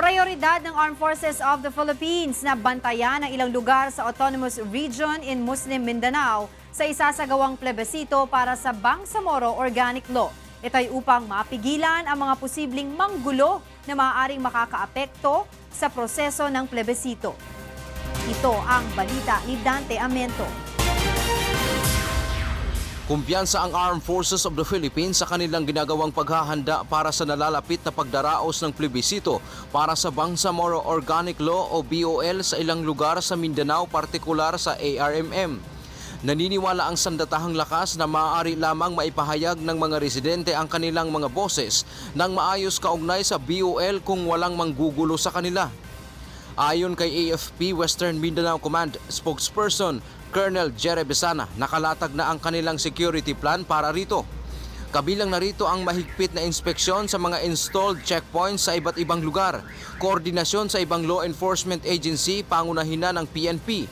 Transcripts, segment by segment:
Prayoridad ng Armed Forces of the Philippines na bantayan ang ilang lugar sa Autonomous Region in Muslim Mindanao sa isasagawang plebisito para sa Bangsamoro Organic Law. Ito ay upang mapigilan ang mga posibleng manggulo na maaaring makakaapekto sa proseso ng plebisito. Ito ang balita ni Dante Amento. Kumpiyansa ang Armed Forces of the Philippines sa kanilang ginagawang paghahanda para sa nalalapit na pagdaraos ng plebisito para sa Bangsamoro Organic Law o BOL sa ilang lugar sa Mindanao, partikular sa ARMM. Naniniwala ang sandatahang lakas na maaari lamang maipahayag ng mga residente ang kanilang mga boses ng maayos kaugnay sa BOL kung walang manggugulo sa kanila. Ayon kay AFP Western Mindanao Command spokesperson Colonel Jerry Besana, nakalatag na ang kanilang security plan para rito. Kabilang na rito ang mahigpit na inspeksyon sa mga installed checkpoints sa iba't ibang lugar, koordinasyon sa ibang law enforcement agency, pangunahin na ng PNP.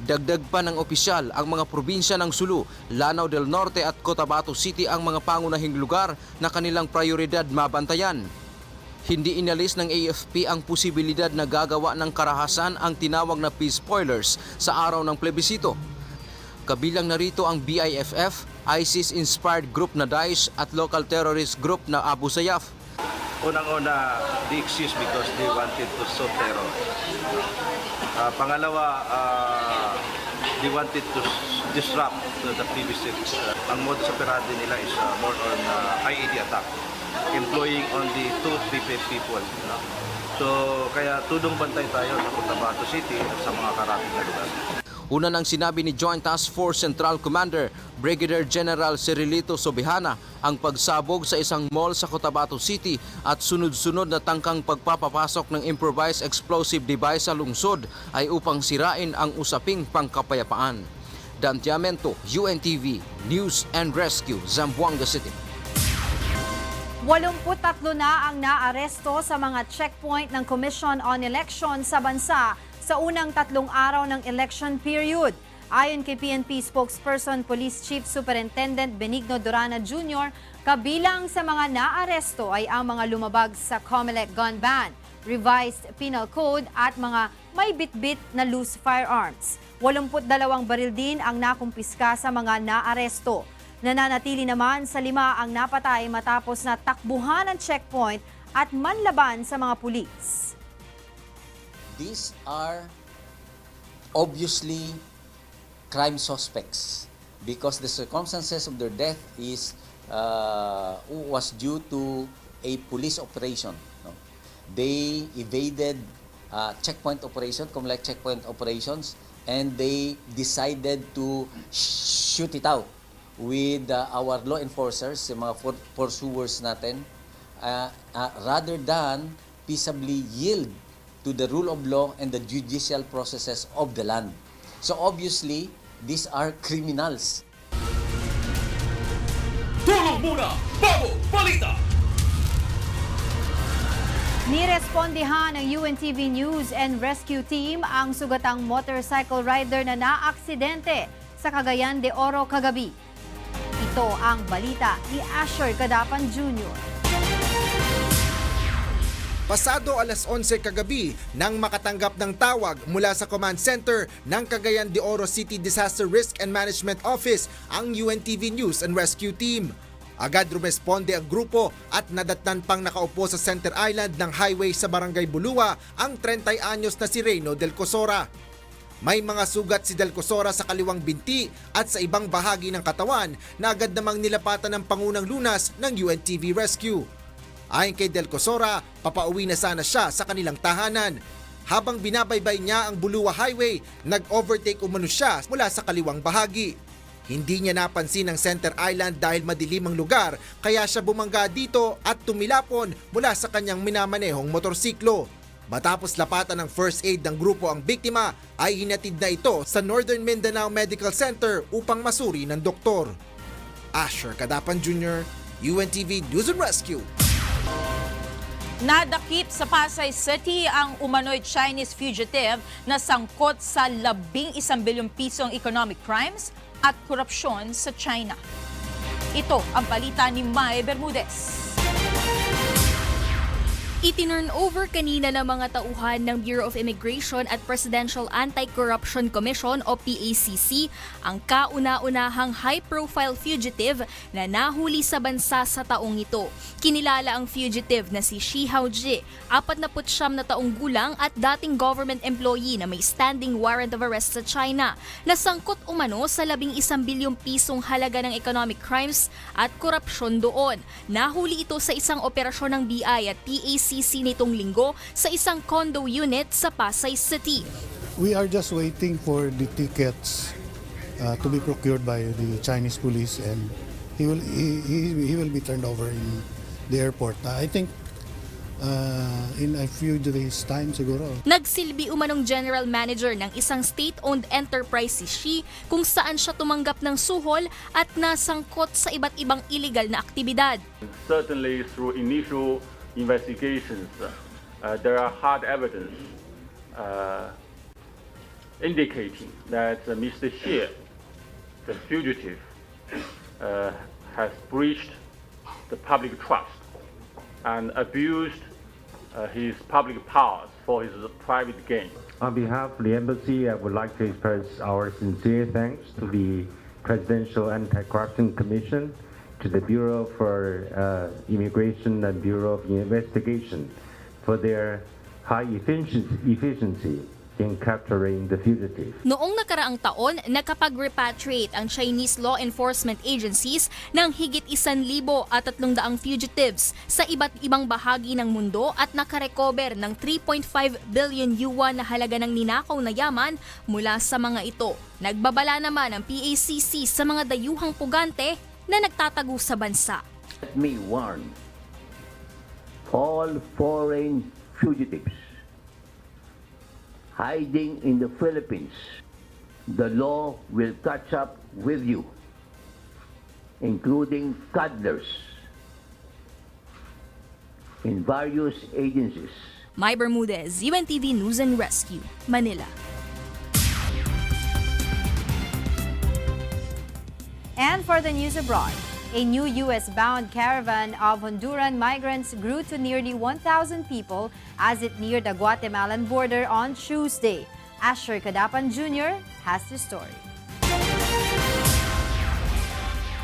Dagdag pa ng opisyal, ang mga probinsya ng Sulu, Lanao Del Norte at Cotabato City ang mga pangunahing lugar na kanilang prayoridad mabantayan. Hindi inalis ng AFP ang posibilidad na gagawa ng karahasan ang tinawag na peace spoilers sa araw ng plebisito. Kabilang na rito ang BIFF, ISIS-inspired group na Daesh at local terrorist group na Abu Sayyaf. Unang-una, they exist because they wanted to sow terror. Pangalawa, they wanted to disrupt the plebiscite. Ang modus operandi nila is more on IED attack, employing only 2-3 people. So, kaya tudong bantay tayo sa Cotabato City at sa mga karating na lugar. Una nang sinabi ni Joint Task Force Central Commander Brigadier General Cirilito Sobihana ang pagsabog sa isang mall sa Cotabato City at sunod-sunod na tangkang pagpapapasok ng improvised explosive device sa lungsod ay upang sirain ang usaping pangkapayapaan. Dante Amento, UNTV News and Rescue, Zamboanga City. 83 na ang naaresto sa mga checkpoint ng Commission on Elections sa bansa sa unang 3 araw ng election period. Ayon kay PNP spokesperson Police Chief Superintendent Benigno Durana Jr., kabilang sa mga naaresto ay ang mga lumabag sa COMELEC gun ban, revised penal code at mga may bitbit na loose firearms. 82 baril din ang nakumpiska sa mga naaresto. Nananatili naman sa 5 ang napatay matapos na takbuhan ng checkpoint at manlaban sa mga pulis. These are obviously crime suspects because the circumstances of their death was due to a police operation. No? They evaded checkpoint operation, like checkpoint operations, and they decided to shoot it out with our law enforcers, yung mga pursuers natin, rather than peaceably yield to the rule of law and the judicial processes of the land. So obviously, these are criminals. Tulong muna! Bago! Balita! Nirespondehan ng UNTV News and Rescue Team ang Sugatang motorcycle rider na naaksidente sa Cagayan de Oro kagabi. Ito ang balita ni Asher Cadapan Jr. Pasado alas 11 kagabi nang makatanggap ng tawag mula sa Command Center ng Cagayan de Oro City Disaster Risk and Management Office ang UNTV News and Rescue Team. Agad rumesponde ang grupo at nadatnan pang nakaupo sa center island ng highway sa Barangay Bulua ang 30 anyos na si Reyno Del Cosora. May mga sugat si Del Cosora sa kaliwang binti at sa ibang bahagi ng katawan na agad namang nilapatan ng pangunang lunas ng UNTV Rescue. Ayon kay Del Cosora, papauwi na sana siya sa kanilang tahanan. Habang binabaybay niya ang Bulua Highway, nag-overtake umano siya mula sa kaliwang bahagi. Hindi niya napansin ang center island dahil madilim ang lugar, kaya siya bumangga dito at tumilapon mula sa kanyang minamanehong motorsiklo. Matapos lapatan ng first aid ng grupo ang biktima, ay hinatid na ito sa Northern Mindanao Medical Center upang masuri ng doktor. Asher Cadapan Jr., UNTV News and Rescue. Nadakip sa Pasay City ang umano'y Chinese fugitive na sangkot sa 11 bilyong pisong economic crimes at korupsyon sa China. Ito ang balita ni Mai Bermudez. Itinurn over kanina ng mga tauhan ng Bureau of Immigration at Presidential Anti-Corruption Commission o PACC ang kauna-unahang high-profile fugitive na nahuli sa bansa sa taong ito. Kinilala ang fugitive na si Shi Haoji, 49 na taong gulang at dating government employee na may standing warrant of arrest sa China. Nasangkot umano sa 11 bilyong pisong halaga ng economic crimes at korupsyon doon. Nahuli ito sa isang operasyon ng BI at PACC nitong linggo sa isang condo unit sa Pasay City. We are just waiting for the tickets to be procured by the Chinese police, and he will be turned over in the airport. I think in a few days time siguro. Nagsilbi umanong general manager ng isang state-owned enterprise si Shi kung saan siya tumanggap ng suhol at nasangkot sa iba't ibang illegal na aktibidad. Certainly through initial investigations, there are hard evidence indicating that Mr. Xie, the fugitive, has breached the public trust and abused his public powers for his private gain. On behalf of the embassy, I would like to express our sincere thanks to the Presidential Anti-Corruption Commission, to the Bureau for Immigration and Bureau of Investigation for their high efficiency in capturing the fugitive. Noong nakaraang taon, nakapag-repatriate ang Chinese law enforcement agencies ng higit 1,300 fugitives sa iba't ibang bahagi ng mundo at nakarecover ng 3.5 billion yuan na halaga ng ninakaw na yaman mula sa mga ito. Nagbabala naman ang PACC sa mga dayuhang pugante na nagtatago sa bansa. Let me warn all foreign fugitives hiding in the Philippines. The law will catch up with you, including cuddlers in various agencies. May Bermudez, UNTV News and Rescue, Manila. And for the news abroad, a new U.S.-bound caravan of Honduran migrants grew to nearly 1,000 people as it neared the Guatemalan border on Tuesday. Asher Cadapan Jr. has the story.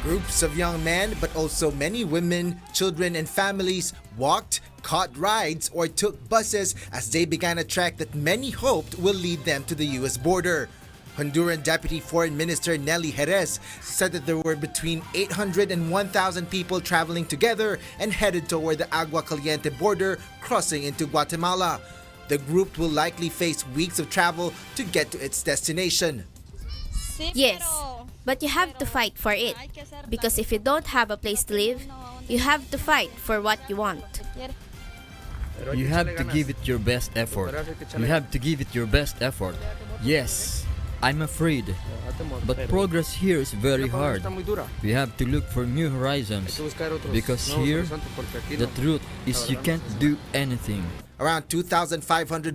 Groups of young men, but also many women, children, and families walked, caught rides, or took buses as they began a trek that many hoped will lead them to the U.S. border. Honduran Deputy Foreign Minister Nelly Jerez said that there were between 800 and 1,000 people traveling together and headed toward the Agua Caliente border, crossing into Guatemala. The group will likely face weeks of travel to get to its destination. Yes, but you have to fight for it. Because if you don't have a place to live, you have to fight for what you want. You have to give it your best effort. You have to give it your best effort. Yes, I'm afraid. But progress here is very hard. We have to look for new horizons. Because here, the truth is you can't do anything. Around 2,500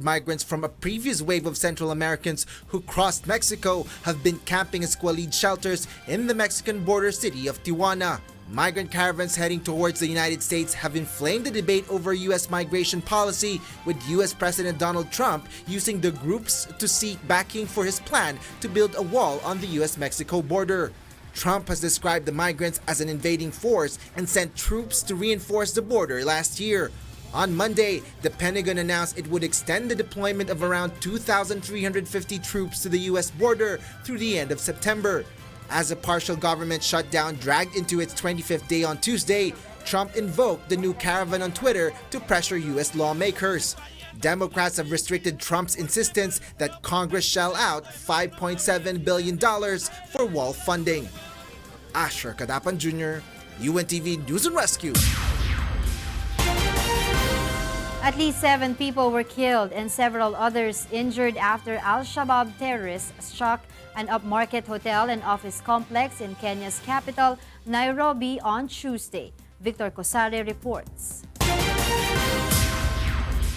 migrants from a previous wave of Central Americans who crossed Mexico have been camping in squalid shelters in the Mexican border city of Tijuana. Migrant caravans heading towards the United States have inflamed the debate over U.S. migration policy, with U.S. President Donald Trump using the groups to seek backing for his plan to build a wall on the U.S.-Mexico border. Trump has described the migrants as an invading force and sent troops to reinforce the border last year. On Monday, the Pentagon announced it would extend the deployment of around 2,350 troops to the U.S. border through the end of September. As a partial government shutdown dragged into its 25th day on Tuesday, Trump invoked the new caravan on Twitter to pressure U.S. lawmakers. Democrats have restricted Trump's insistence that Congress shell out $5.7 billion for wall funding. Asher Cadapan Jr., UNTV News and Rescue. At least 7 people were killed and several others injured after Al-Shabaab terrorists struck an upmarket hotel and office complex in Kenya's capital, Nairobi, on Tuesday. Victor Cosare reports.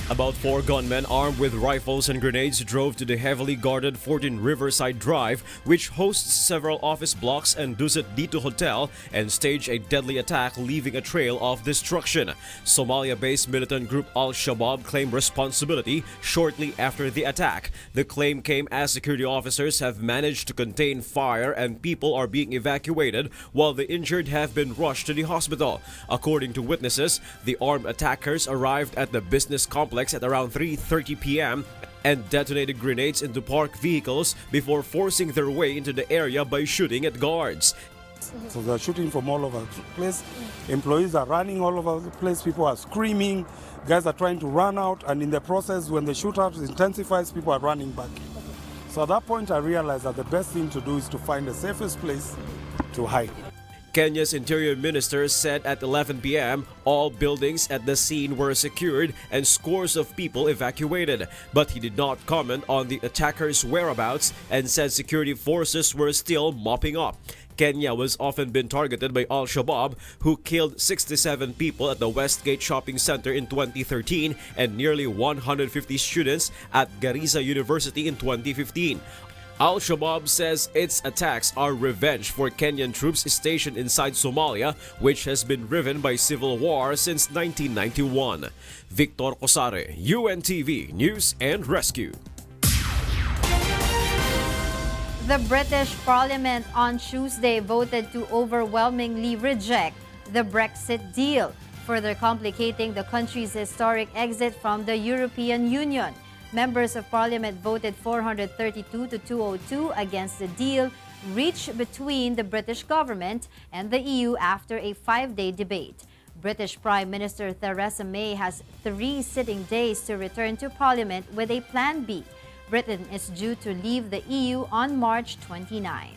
About 4 gunmen armed with rifles and grenades drove to the heavily guarded 14 Riverside Drive, which hosts several office blocks and Dusit Dito Hotel, and staged a deadly attack, leaving a trail of destruction. Somalia-based militant group Al-Shabaab claimed responsibility shortly after the attack. The claim came as security officers have managed to contain fire and people are being evacuated, while the injured have been rushed to the hospital. According to witnesses, the armed attackers arrived at the business complex at around 3:30 p.m. and detonated grenades into parked vehicles before forcing their way into the area by shooting at guards. So they're shooting from all over the place. Employees are running all over the place. People are screaming. Guys are trying to run out. And in the process, when the shootout intensifies, people are running back. So at that point, I realized that the best thing to do is to find the safest place to hide. Kenya's Interior Minister said at 11 p.m. all buildings at the scene were secured and scores of people evacuated. But he did not comment on the attackers' whereabouts and said security forces were still mopping up. Kenya was often been targeted by Al-Shabaab, who killed 67 people at the Westgate Shopping Center in 2013 and nearly 150 students at Garissa University in 2015. Al-Shabaab says its attacks are revenge for Kenyan troops stationed inside Somalia, which has been riven by civil war since 1991. Victor Cosare, UNTV News and Rescue. The British Parliament on Tuesday voted to overwhelmingly reject the Brexit deal, further complicating the country's historic exit from the European Union. Members of Parliament voted 432 to 202 against the deal reached between the British government and the EU after a 5-day debate. British Prime Minister Theresa May has 3 sitting days to return to Parliament with a Plan B. Britain is due to leave the EU on March 29.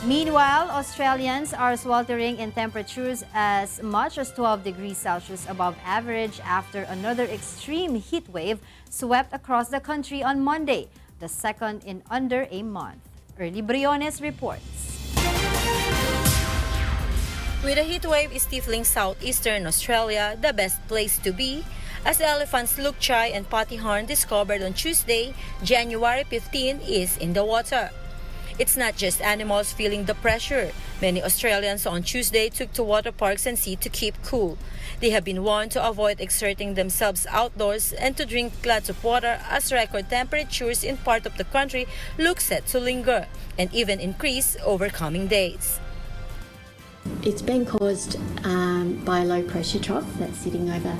Meanwhile, Australians are sweltering in temperatures as much as 12 degrees Celsius above average after another extreme heat wave swept across the country on Monday, the second in under a month. Early Briones reports. With a heat wave stifling southeastern Australia, the best place to be, as the elephants Lukchai and Patihorn discovered on Tuesday, January 15, is in the water. It's not just animals feeling the pressure. Many Australians on Tuesday took to water parks and sea to keep cool. They have been warned to avoid exerting themselves outdoors and to drink lots of water as record temperatures in part of the country look set to linger and even increase over coming days. It's been caused by a low pressure trough that's sitting over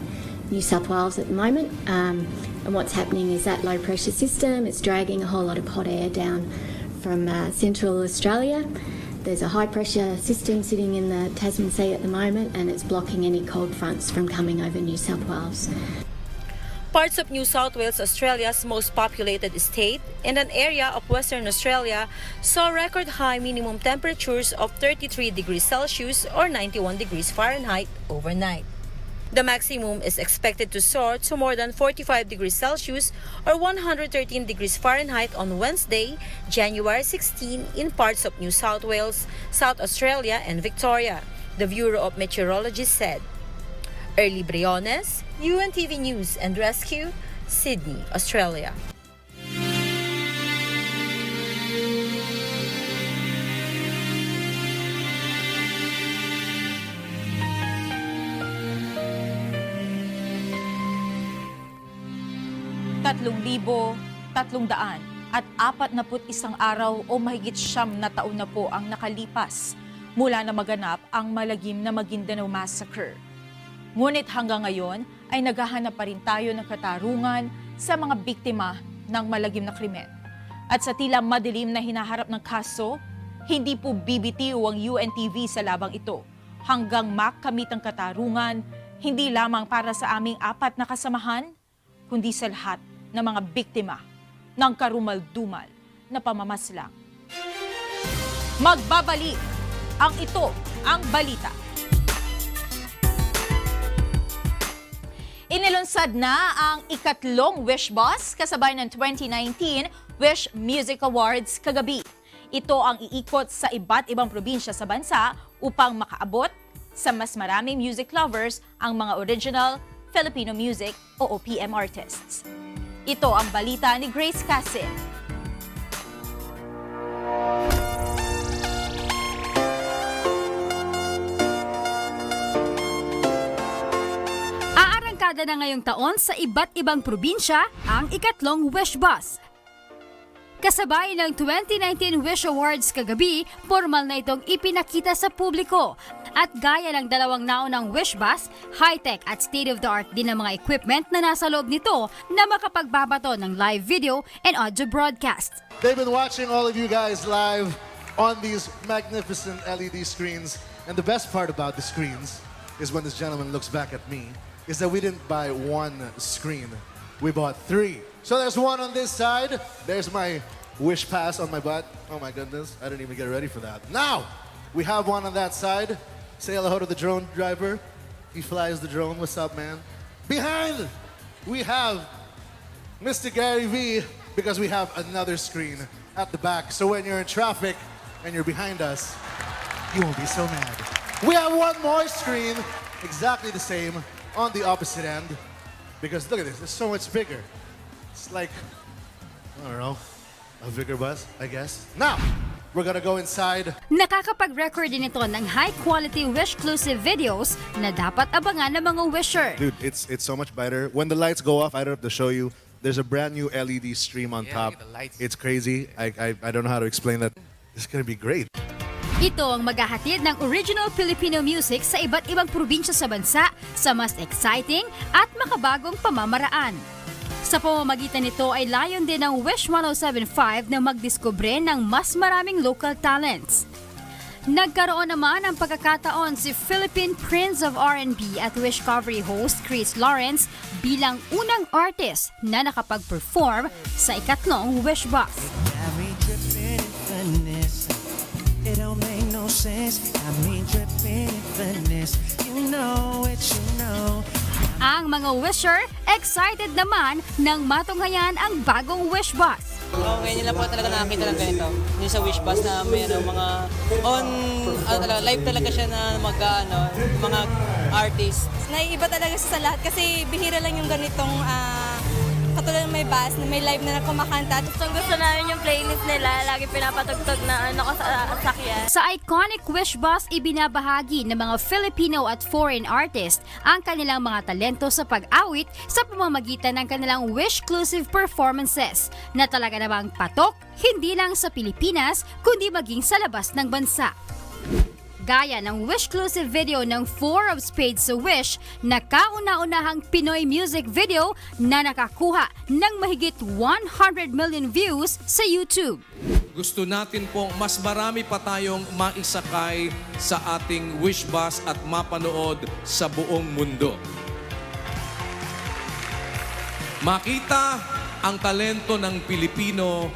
New South Wales at the moment. And what's happening is that low pressure system, it's dragging a whole lot of hot air down from central Australia. There's a high pressure system sitting in the Tasman Sea at the moment and it's blocking any cold fronts from coming over New South Wales. Parts of New South Wales, Australia's most populated state, and an area of Western Australia saw record high minimum temperatures of 33 degrees Celsius or 91 degrees Fahrenheit overnight. The maximum is expected to soar to more than 45 degrees Celsius or 113 degrees Fahrenheit on Wednesday, January 16 in parts of New South Wales, South Australia and Victoria, the Bureau of Meteorology said. Early Briones, UNTV News and Rescue, Sydney, Australia. at 41 araw o mahigit 9 na taon na po ang nakalipas mula na maganap ang malagim na Maguindanao Massacre. Ngunit hanggang ngayon ay naghahanap pa rin tayo ng katarungan sa mga biktima ng malagim na krimen. At sa tila madilim na hinaharap ng kaso, hindi po bibitiw ang UNTV sa labang ito hanggang makamit ang katarungan, hindi lamang para sa aming 4 na kasamahan, kundi sa lahat ng mga biktima ng karumal-dumal na pamamaslang. Magbabalik ang ito ang balita. Inilunsad na ang ikatlong Wish Bus kasabay ng 2019 Wish Music Awards kagabi. Ito ang iikot sa iba't ibang probinsya sa bansa upang makaabot sa mas maraming music lovers ang mga original, Filipino music o OPM artists. Ito ang balita ni Grace Casin. Aarangkada na ngayong taon sa iba't ibang probinsya ang ikatlong Wish Bus. Kasabay ng 2019 Wish Awards kagabi, formal na itong ipinakita sa publiko. At gaya ng dalawang naunang Wish Bus, high-tech at state-of-the-art din ang mga equipment na nasa loob nito na makapagbabato ng live video and audio broadcast. They've been watching all of you guys live on these magnificent LED screens. And the best part about the screens is when this gentleman looks back at me, is that we didn't buy one screen. We bought 3. So there's one on this side. There's my wish pass on my butt. Oh my goodness, I didn't even get ready for that. Now, we have one on that side. Say hello to the drone driver. He flies the drone. What's up, man? Behind, we have Mr. Gary V, because we have another screen at the back. So when you're in traffic and you're behind us, you won't be so mad. We have one more screen, exactly the same, on the opposite end. Because look at this, it's so much bigger. It's like, I don't know, a bigger bus, I guess. Now, we're gonna go inside. Nakakapag-record din ito ng high-quality Wish-exclusive videos na dapat abangan ng mga wisher. Dude, it's so much better. When the lights go off, I don't have to show you. There's a brand new LED stream on top. It's crazy. I don't know how to explain that. It's gonna be great. Ito ang maghahatid ng original Filipino music sa iba't ibang probinsya sa bansa sa mas exciting at makabagong pamamaraan. Sa pamamagitan nito ay layon din ng Wish 1075 na magdiskubre ng mas maraming local talents. Nagkaroon naman ng pagkakataon si Philippine Prince of R&B at Wish Covery host Chris Lawrence bilang unang artist na nakapag-perform sa ikatlong Wish Bus. It don't make no sense. I mean, dripping in finesse. You know it, you know. Ang mga wisher, excited naman nang matunghayan ang bagong Wish Bus. Ngayon nila po talaga nakakita ng ganito. Yung sa Wish Bus na may mga live talaga siya na mga artists. Naiiba talaga siya sa lahat kasi bihira lang yung ganitong katulad ng may bus, na may live na kumakanta. Gusto namin yung playlist nila, lagi pinapatugtog na sa sakyan. Sa iconic Wish Bus, ibinabahagi ng mga Filipino at foreign artists ang kanilang mga talento sa pag-awit sa pamamagitan ng kanilang Wish-exclusive performances na talaga namang patok, hindi lang sa Pilipinas, kundi maging sa labas ng bansa. Gaya ng Wish-exclusive video ng 4 of Spades sa Wish na kauna-unahang Pinoy music video na nakakuha ng mahigit 100 million views sa YouTube. Gusto natin pong mas marami pa tayong maisakay sa ating Wish Bus at mapanood sa buong mundo. Makita ang talento ng Pilipino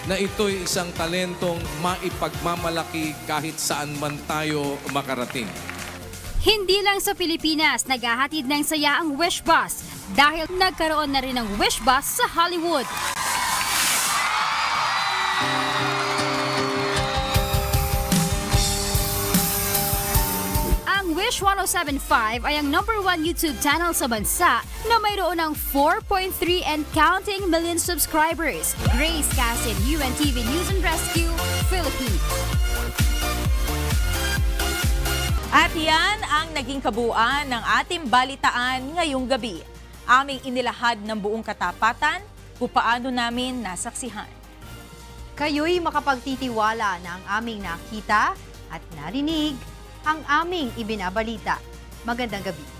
na ito'y isang talentong maipagmamalaki kahit saan man tayo makarating. Hindi lang sa Pilipinas naghahatid ng saya ang Wish Bus dahil nagkaroon na rin ng Wish Bus sa Hollywood. Wish 1075 ay ang #1 YouTube channel sa bansa na mayroon ng 4.3 and counting million subscribers. Grace Casin, UNTV News and Rescue, Philippines. At yan ang naging kabuuan ng ating balitaan ngayong gabi. Aming inilahad ng buong katapatan kung paano namin nasaksihan. Kayo'y makapagtitiwala na ang aming nakita at narinig ang aming ibinabalita. Magandang gabi.